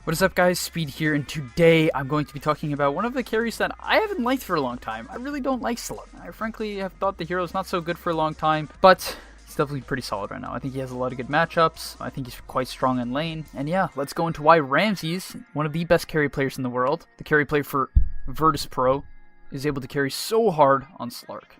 What is up, guys? Speed here, and today I'm going to be talking about one of the carries that I haven't liked for a long time. I really don't like Slug. I frankly have thought the hero's not so good for a long time, but he's definitely pretty solid right now. I think he has a lot of good matchups. I think he's quite strong in lane. And yeah, let's go into why Ramses, one of the best carry players in the world, the carry player for Virtus Pro, is able to carry so hard on Slark.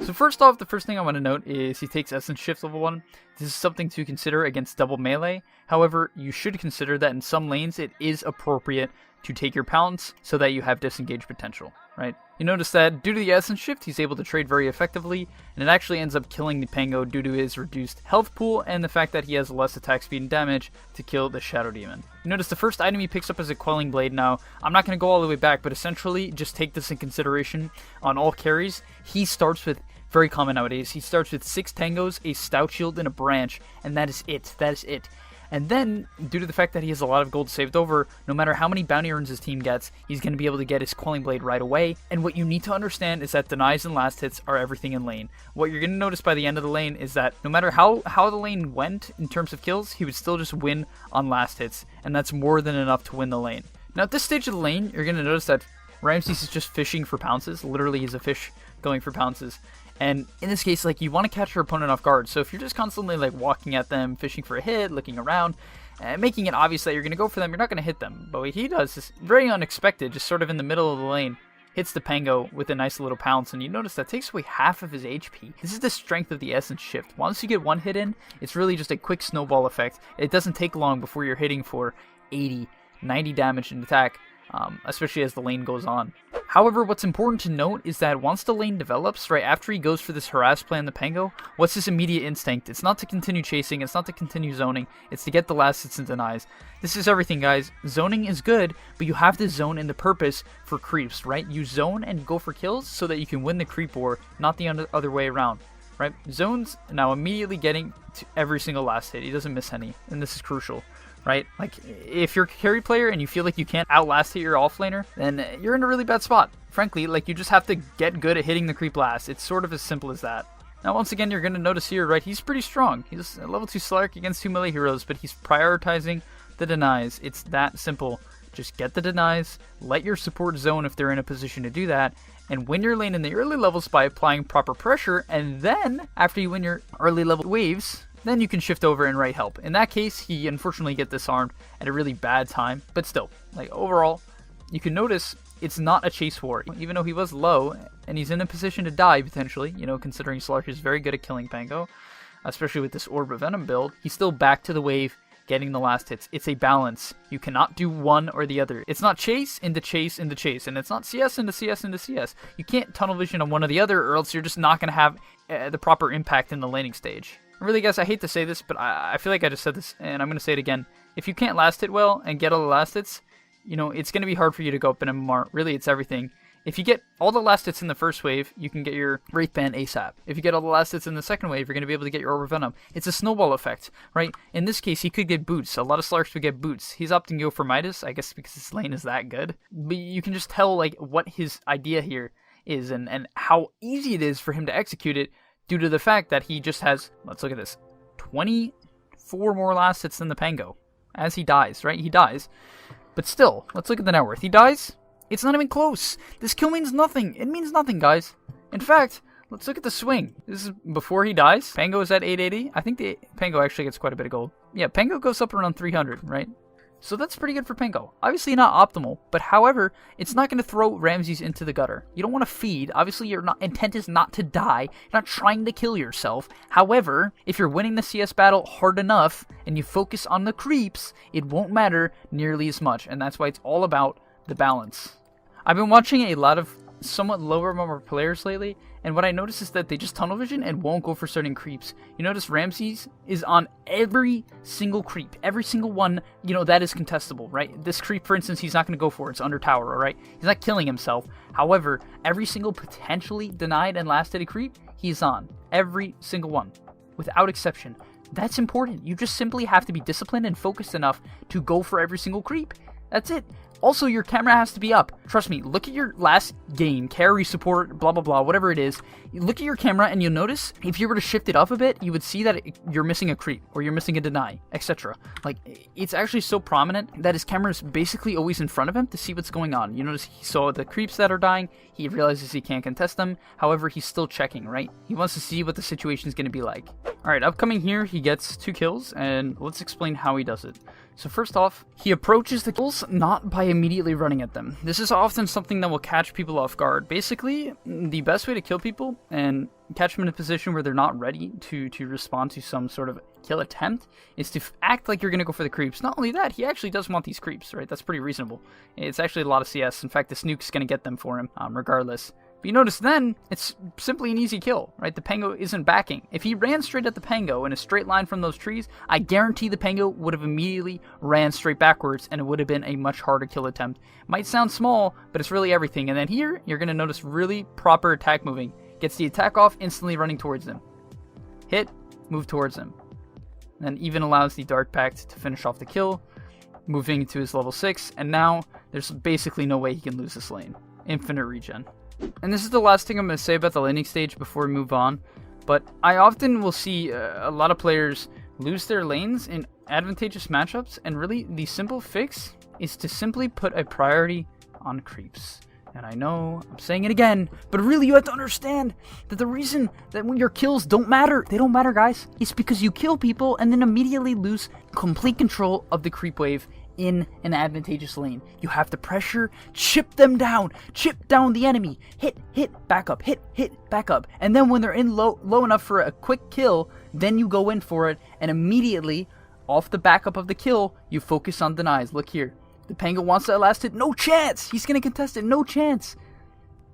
So first off, the first thing I want to note is he takes Essence Shift level 1. This is something to consider against double melee. However, you should consider that in some lanes it is appropriate to take your pounce so that you have disengage potential, right? You notice that due to the Essence Shift, he's able to trade very effectively, and it actually ends up killing the Pango due to his reduced health pool and the fact that he has less attack speed and damage to kill the Shadow Demon. You notice the first item he picks up is a Quelling Blade. Now, I'm not going to go all the way back, but essentially just take this in consideration on all carries. He starts with, very common nowadays, he starts with 6 Tangos, a Stout Shield, and a Branch, and that is it. That is it. And then, due to the fact that he has a lot of gold saved over, no matter how many bounty runs his team gets, he's going to be able to get his Quelling Blade right away. And what you need to understand is that denies and last hits are everything in lane. What you're going to notice by the end of the lane is that no matter how the lane went in terms of kills, he would still just win on last hits. And that's more than enough to win the lane. Now at this stage of the lane, you're going to notice that Ramses is just fishing for pounces. Literally, he's a fish going for pounces. And in this case, like, you want to catch your opponent off guard. So if you're just constantly like walking at them, fishing for a hit, looking around, and making it obvious that you're going to go for them, you're not going to hit them. But what he does is very unexpected, just sort of in the middle of the lane, hits the Pango with a nice little pounce, and you notice that takes away half of his HP. This is the strength of the Essence Shift. Once you get one hit in, it's really just a quick snowball effect. It doesn't take long before you're hitting for 80, 90 damage in attack, especially as the lane goes on. However, what's important to note is that once the lane develops, right after he goes for this harass play on the Pango, what's his immediate instinct? It's not to continue chasing, it's not to continue zoning, it's to get the last hits and denies. This is everything, guys. Zoning is good, but you have to zone in the purpose for creeps, right? You zone and go for kills so that you can win the creep war, not the other way around, right? Zones now immediately getting to every single last hit. He doesn't miss any, and this is crucial. Right? Like, if you're a carry player and you feel like you can't outlast hit your offlaner, then you're in a really bad spot. Frankly, like, you just have to get good at hitting the creep last. It's sort of as simple as that. Now, once again, you're going to notice here, right, he's pretty strong. He's a level 2 Slark against 2 melee heroes, but he's prioritizing the denies. It's that simple. Just get the denies, let your support zone if they're in a position to do that, and win your lane in the early levels by applying proper pressure, and then, after you win your early level waves, then you can shift over and right help. In that case, he unfortunately gets disarmed at a really bad time, but still, like, overall, you can notice it's not a chase war. Even though he was low, and he's in a position to die potentially, you know, considering Slark is very good at killing Pango, especially with this Orb of Venom build, he's still back to the wave, getting the last hits. It's a balance. You cannot do one or the other. It's not chase into chase into chase, and it's not CS into CS into CS. You can't tunnel vision on one or the other, or else you're just not going to have the proper impact in the laning stage. Really, guys, I hate to say this, but I feel like I just said this, and I'm going to say it again. If you can't last hit well and get all the last hits, you know, it's going to be hard for you to go up in MMR. Really, it's everything. If you get all the last hits in the first wave, you can get your Wraith Band ASAP. If you get all the last hits in the second wave, you're going to be able to get your Orb of Venom. It's a snowball effect, right? In this case, he could get boots. A lot of Slarks would get boots. He's opting to go for Midas, I guess because his lane is that good. But you can just tell, like, what his idea here is and how easy it is for him to execute it due to the fact that he just has, let's look at this, 24 more last hits than the Pango as he dies, right? He dies. But still, let's look at the net worth. He dies. It's not even close. This kill means nothing. It means nothing, guys. In fact, let's look at the swing. This is before he dies. Pango is at 880. I think the Pango actually gets quite a bit of gold. Yeah, Pango goes up around 300, right? So that's pretty good for Pango. Obviously not optimal, but however, it's not going to throw Ramses into the gutter. You don't want to feed. Obviously, your intent is not to die. You're not trying to kill yourself. However, if you're winning the CS battle hard enough and you focus on the creeps, it won't matter nearly as much. And that's why it's all about the balance. I've been watching a lot of somewhat lower number players lately, and what I notice is that they just tunnel vision and won't go for certain creeps. You notice Ramses is on every single creep, every single one, you know, that is contestable, right? This creep, for instance, he's not going to go for. It's under tower, all right? He's not killing himself. However, every single potentially denied and last hit creep, he's on. Every single one, without exception. That's important. You just simply have to be disciplined and focused enough to go for every single creep. That's it. Also, your camera has to be up. Trust me, look at your last game, carry, support, blah, blah, blah, whatever it is. You look at your camera and you'll notice, if you were to shift it up a bit, you would see that you're missing a creep, or you're missing a deny, etc. Like, it's actually so prominent that his camera is basically always in front of him to see what's going on. You notice he saw the creeps that are dying, he realizes he can't contest them, however, he's still checking, right? He wants to see what the situation is going to be like. Alright, upcoming here, he gets 2 kills, and let's explain how he does it. So first off, he approaches the kills not by immediately running at them. This is often something that will catch people off guard. Basically, the best way to kill people and catch them in a position where they're not ready to respond to some sort of kill attempt is to act like you're going to go for the creeps. Not only that, he actually does want these creeps, right? That's pretty reasonable. It's actually a lot of CS. In fact, this nuke's going to get them for him, regardless. But you notice then, it's simply an easy kill, right? The Pango isn't backing. If he ran straight at the Pango in a straight line from those trees, I guarantee the Pango would have immediately ran straight backwards, and it would have been a much harder kill attempt. Might sound small, but it's really everything. And then here, you're going to notice really proper attack moving. Gets the attack off, instantly running towards him. Hit, move towards him. And then even allows the Dark Pact to finish off the kill, moving to his level 6, and now there's basically no way he can lose this lane. Infinite regen. And this is the last thing I'm going to say about the laning stage before we move on, but I often will see a lot of players lose their lanes in advantageous matchups, and really the simple fix is to simply put a priority on creeps. And I know I'm saying it again, but really you have to understand that the reason that when your kills don't matter, they don't matter, guys, it's because you kill people and then immediately lose complete control of the creep wave in an advantageous lane. You have to pressure, chip them down, chip down the enemy, hit, back up, hit, back up. And then when they're in low enough for a quick kill, then you go in for it, and immediately, off the backup of the kill, you focus on denies. Look here. The Pango wants that last hit. No chance! He's going to contest it. No chance!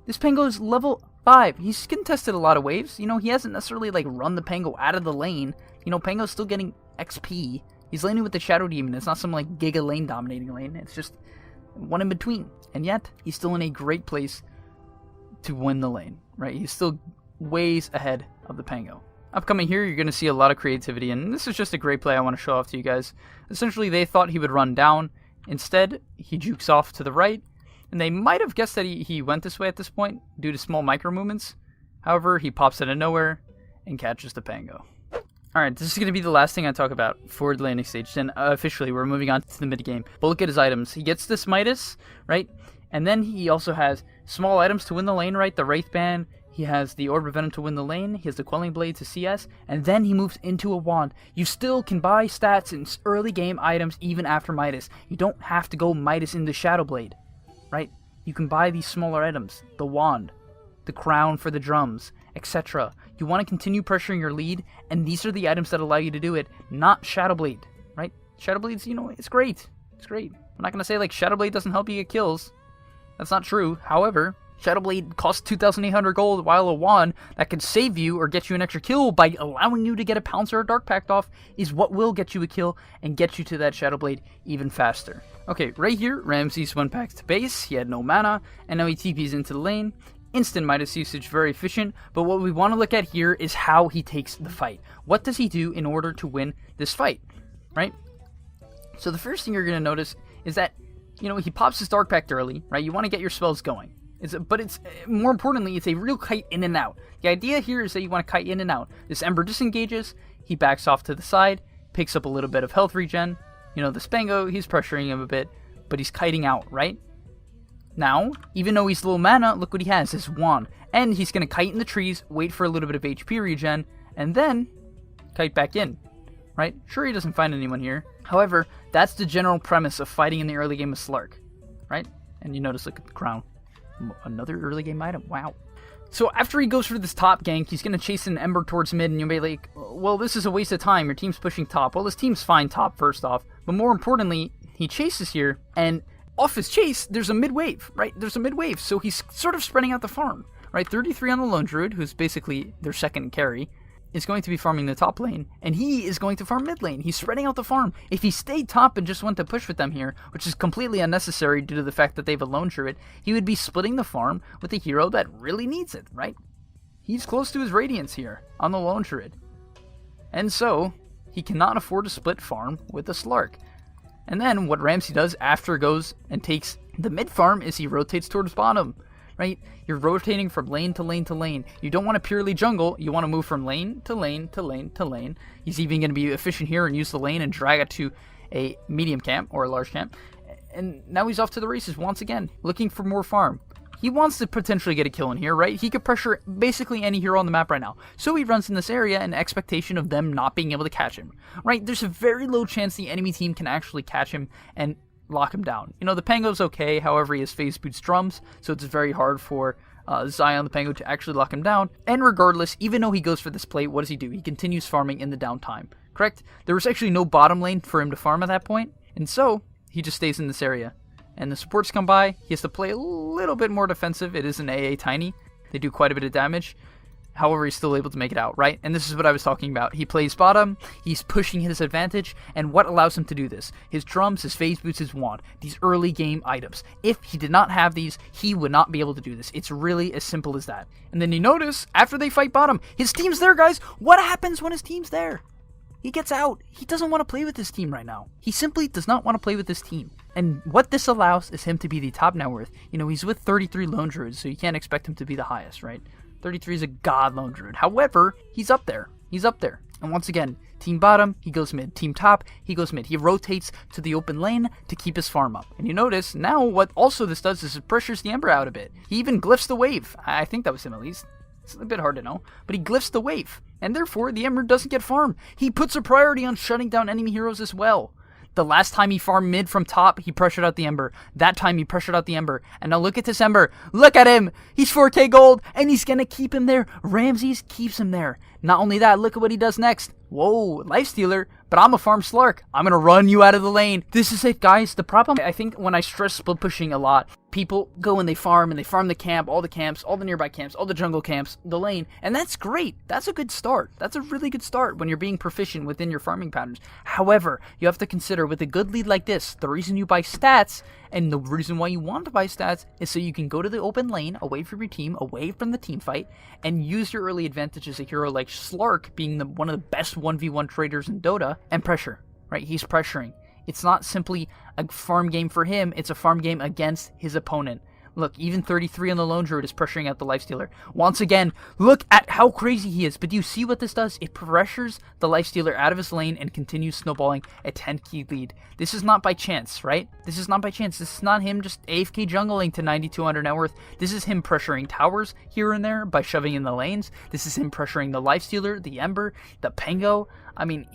This Pango is level 5. He's contested a lot of waves. You know, he hasn't necessarily, like, run the Pango out of the lane. You know, Pango's still getting XP. He's laning with the Shadow Demon. It's not some, like, giga lane dominating lane. It's just one in between. And yet, he's still in a great place to win the lane, right? He's still ways ahead of the Pango. Upcoming here, you're going to see a lot of creativity, and this is just a great play I want to show off to you guys. Essentially, they thought he would run down. Instead, he jukes off to the right, and they might have guessed that he went this way at this point due to small micro movements. However, he pops out of nowhere and catches the Pango. Alright, this is going to be the last thing I talk about for the landing stage. Then officially, we're moving on to the mid game. But look at his items. He gets this Midas, right? And then he also has small items to win the lane, right? The Wraith Band. He has the Orb of Venom to win the lane. He has the Quelling Blade to CS. And then he moves into a Wand. You still can buy stats and early game items even after Midas. You don't have to go Midas into Shadow Blade, right? You can buy these smaller items. The Wand, the Crown for the drums, etc. You want to continue pressuring your lead, and these are the items that allow you to do it, not Shadow Blade, right? Shadow Blade's, you know, it's great. It's great. I'm not going to say, like, Shadow Blade doesn't help you get kills. That's not true. However, Shadow Blade costs 2,800 gold, while a wand that can save you or get you an extra kill by allowing you to get a Pounce or a Dark Pact off is what will get you a kill and get you to that Shadow Blade even faster. Okay, right here, Ramses went back to base. He had no mana, and now he TPs into the lane. Instant Midas usage, very efficient, but what we want to look at here is how he takes the fight. What does he do in order to win this fight, right? So the first thing you're going to notice is that, you know, he pops his Dark Pact early, right? You want to get your spells going. But it's more importantly, it's a real kite in and out. The idea here is that you want to kite in and out. This Ember disengages, he backs off to the side, picks up a little bit of health regen. You know, the Spango, he's pressuring him a bit, but he's kiting out, right? Now, even though he's low mana, look what he has, his wand. And he's going to kite in the trees, wait for a little bit of HP regen, and then kite back in, right? Sure, he doesn't find anyone here. However, that's the general premise of fighting in the early game of Slark, right? And you notice, look at the crown. Another early game item, wow. So after he goes for this top gank, he's going to chase an Ember towards mid, and you'll be like, well, this is a waste of time, your team's pushing top. Well, his team's fine top, first off. But more importantly, he chases here, and off his chase, there's a mid-wave, right? There's a mid-wave, so he's sort of spreading out the farm, right? 33 on the Lone Druid, who's basically their second carry, is going to be farming the top lane, and he is going to farm mid lane. He's spreading out the farm. If he stayed top and just went to push with them here, which is completely unnecessary due to the fact that they have a Lone Druid, he would be splitting the farm with a hero that really needs it, right? He's close to his Radiance here on the Lone Druid. And so, he cannot afford to split farm with a Slark. And then what Ramsey does after goes and takes the mid farm is he rotates towards bottom, right? You're rotating from lane to lane to lane. You don't want to purely jungle. You want to move from lane to lane to lane to lane. He's even going to be efficient here and use the lane and drag it to a medium camp or a large camp. And now he's off to the races once again, looking for more farm. He wants to potentially get a kill in here, right? He could pressure basically any hero on the map right now. So he runs in this area in expectation of them not being able to catch him, right? There's a very low chance the enemy team can actually catch him and lock him down. You know, the Pango's okay, however, he has phase boots drums, so it's very hard for Zion the Pango to actually lock him down. And regardless, even though he goes for this play, what does he do? He continues farming in the downtime, correct? There was actually no bottom lane for him to farm at that point, and so he just stays in this area. And the supports come by, he has to play a little bit more defensive. It is an AA tiny. They do quite a bit of damage. However, he's still able to make it out, right? And this is what I was talking about. He plays bottom, he's pushing his advantage, and what allows him to do this? His drums, his phase boots, his wand, these early game items. If he did not have these, he would not be able to do this. It's really as simple as that. And then you notice, after they fight bottom, his team's there, guys. What happens when his team's there? He gets out. He doesn't want to play with this team right now. He simply does not want to play with this team. And what this allows is him to be the top net worth. You know, he's with 33 lone druids, so you can't expect him to be the highest, right? 33 is a god lone druid. However, he's up there. He's up there. And once again, team bottom, he goes mid. Team top, he goes mid. He rotates to the open lane to keep his farm up. And you notice, now what also this does is it pressures the Ember out a bit. He even glyphs the wave. I think that was him at least. It's a bit hard to know, but he glyphs the wave, and therefore the Ember doesn't get farmed. He puts a priority on shutting down enemy heroes as well. The last time he farmed mid from top, he pressured out the Ember. That time he pressured out the Ember. And now look at this Ember. Look at him. He's 4k gold, and he's going to keep him there. Ramses keeps him there. Not only that, look at what he does next. Whoa, Lifestealer, but I'm a farm Slark. I'm going to run you out of the lane. This is safe, guys. The problem, I think, when I stress split pushing a lot, people go and they farm the camp, all the nearby camps, all the jungle camps, the lane, and that's great. That's a good start. That's a really good start when you're being proficient within your farming patterns. However, you have to consider with a good lead like this, the reason you buy stats, and the reason why you want to buy stats is so you can go to the open lane, away from your team, away from the team fight, and use your early advantage as a hero like Slark, being one of the best 1v1 traders in Dota, and pressure, right? He's pressuring. It's not simply a farm game for him, it's a farm game against his opponent. Look, even 33 on the Lone Druid is pressuring out the Lifestealer. Once again, look at how crazy he is. But do you see what this does? It pressures the Lifestealer out of his lane and continues snowballing a 10k lead. This is not by chance, right? This is not by chance. This is not him just AFK jungling to 9200 net worth. This is him pressuring towers here and there by shoving in the lanes. This is him pressuring the Lifestealer, the Ember, the Pango. I mean,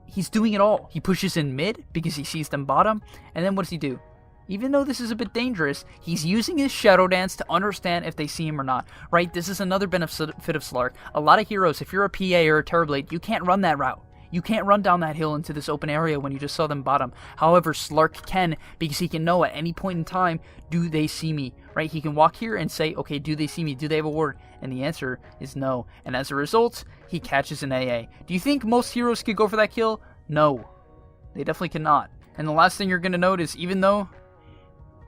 he's doing it all. He pushes in mid because he sees them bottom. And then what does he do? Even though this is a bit dangerous, he's using his Shadow Dance to understand if they see him or not, right? This is another benefit of Slark. A lot of heroes, if you're a PA or a Terrorblade, you can't run that route. You can't run down that hill into this open area when you just saw them bottom. However, Slark can, because he can know at any point in time, do they see me, right? He can walk here and say, okay, do they see me? Do they have a ward? And the answer is no. And as a result, he catches an AA. Do you think most heroes could go for that kill? No. They definitely cannot. And the last thing you're going to note is, even though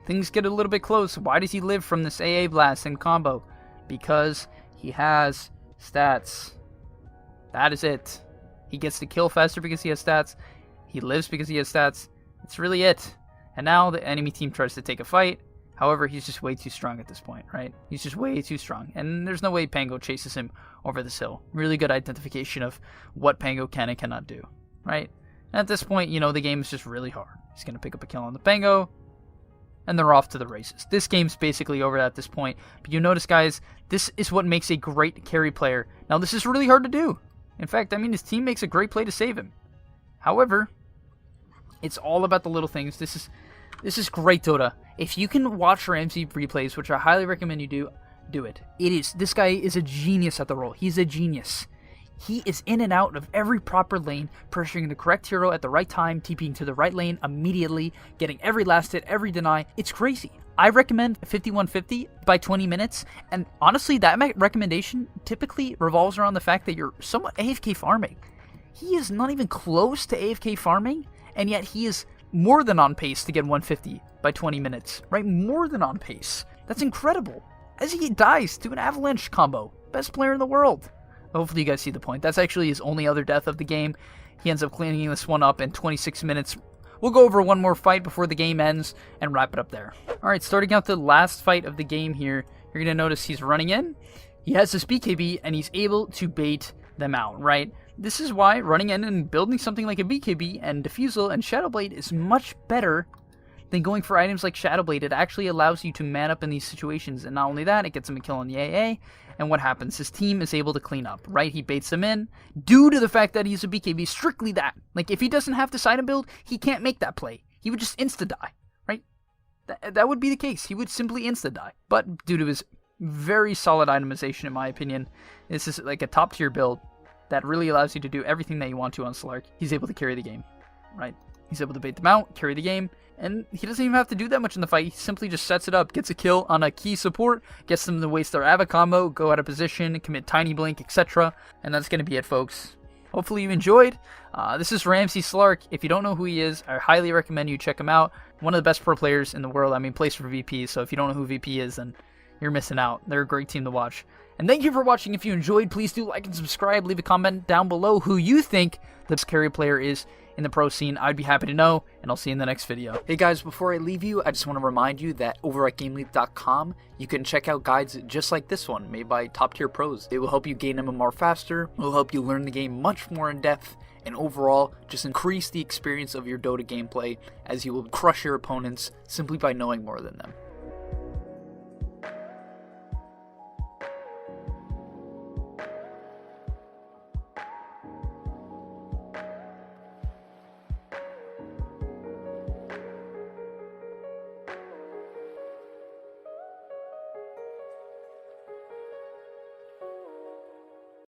things get a little bit close, why does he live from this AA blast and combo? Because he has stats. That is it. He gets to kill faster because he has stats. He lives because he has stats. That's really it. And now the enemy team tries to take a fight. However, he's just way too strong at this point, right? He's just way too strong. And there's no way Pango chases him over this hill. Really good identification of what Pango can and cannot do, right? And at this point, you know, the game is just really hard. He's going to pick up a kill on the Pango, and they're off to the races. This game's basically over at this point. But you notice, guys, this is what makes a great carry player. Now, this is really hard to do. In fact, I mean, his team makes a great play to save him. However, it's all about the little things. This is great Dota. If you can watch Ramsey replays, which I highly recommend you do it. This guy is a genius at the role. He's a genius. He is in and out of every proper lane, pressuring the correct hero at the right time, TPing to the right lane immediately, getting every last hit, every deny. It's crazy. I recommend 5150 by 20 minutes, and honestly, that recommendation typically revolves around the fact that you're somewhat AFK farming. He is not even close to AFK farming, and yet he is more than on pace to get 150 by 20 minutes, right? More than on pace. That's incredible. As he dies to an avalanche combo. Best player in the world. Hopefully you guys see the point. That's actually his only other death of the game. He ends up cleaning this one up in 26 minutes. we'll go over one more fight before the game ends and wrap it up there. Alright, starting out the last fight of the game here, you're going to notice he's running in. He has this BKB, and he's able to bait them out, right? This is why running in and building something like a BKB and Diffusal and Shadow Blade is much better than going for items like Shadow Blade. It actually allows you to man up in these situations, and not only that, it gets him a kill on the AA, and what happens? His team is able to clean up, right? He baits them in, due to the fact that he's a BKB, strictly that. Like, if he doesn't have this item build, he can't make that play. He would just insta-die, right? That would be the case. He would simply insta-die. But due to his very solid itemization, in my opinion, this is like a top-tier build that really allows you to do everything that you want to on Slark. He's able to carry the game, right? He's able to bait them out, carry the game, and he doesn't even have to do that much in the fight. He simply just sets it up, gets a kill on a key support, gets them to waste their Ava combo, go out of position, commit Tiny Blink, etc. And that's going to be it, folks. Hopefully you enjoyed. This is Ramsey Slark. If you don't know who he is, I highly recommend you check him out. One of the best pro players in the world. I mean, plays for VP, so if you don't know who VP is, then you're missing out. They're a great team to watch. And thank you for watching. If you enjoyed, please do like and subscribe. Leave a comment down below who you think the best carry player is in the pro scene. I'd be happy to know, and I'll see you in the next video. Hey guys, before I leave you, I just want to remind you that over at GameLeap.com, you can check out guides just like this one, made by top-tier pros. It will help you gain MMR faster, it will help you learn the game much more in depth, and overall, just increase the experience of your Dota gameplay as you will crush your opponents simply by knowing more than them.